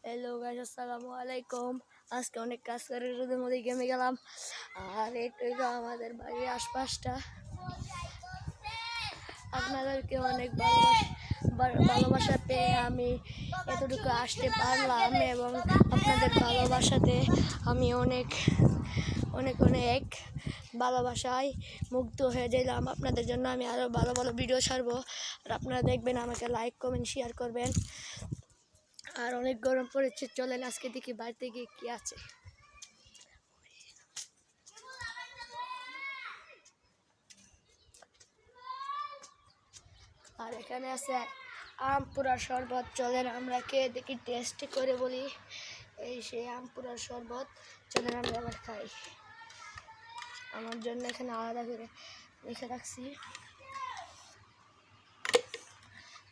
Hello guys, আসসালামু আলাইকুম। আজকে অনেক কাজ করে রোদের মধ্যে গেমে গেলাম। আর এটাই তো আমাদের বাড়ির আশপাশটা। আপনাদেরকে অনেক ভালোবাসা পেয়ে আমি এতটুকু আসতে পারলাম, এবং আপনাদের ভালোবাসাতে আমি অনেক অনেক অনেক ভালোবাসায় মুগ্ধ হয়ে গেলাম। আপনাদের জন্য আমি আরও ভালো ভালো ভিডিও ছাড়বো, আর আপনারা দেখবেন, আমাকে লাইক কমেন্ট শেয়ার করবেন। আর অনেক গরম পড়েছে, চলেন আজকে দেখি বাড়িতে গিয়ে কি আছে। আর এখানে আছে আম পুরার শরবত, চলেন আমরা খেয়ে দেখি, টেস্ট করে বলি। এই সেই আম পুরার শরবত, চলেন আমরা আবার খাই। আমার জন্য এখানে আলাদা করে রেখে রাখছি,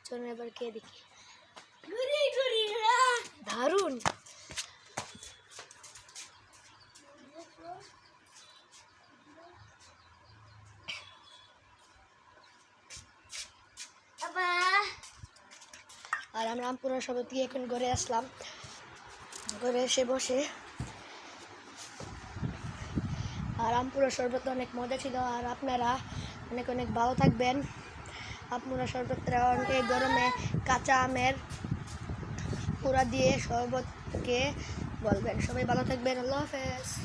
চলেন এবার খেয়ে দেখি। দারুণ। আর আমরা আমপুরা শরবত দিয়ে এখন ঘরে আসলাম। ঘরে এসে বসে, আর আমপুরা শরবত অনেক মজা ছিল। আর আপনারা অনেক অনেক ভালো থাকবেন। আমপুরা শরবতটা এই গরমে কাঁচা আমের পুরা দিয়ে শরবতকে বলবেন। সবাই ভালো থাকবেন, আল্লাহ হাফেজ।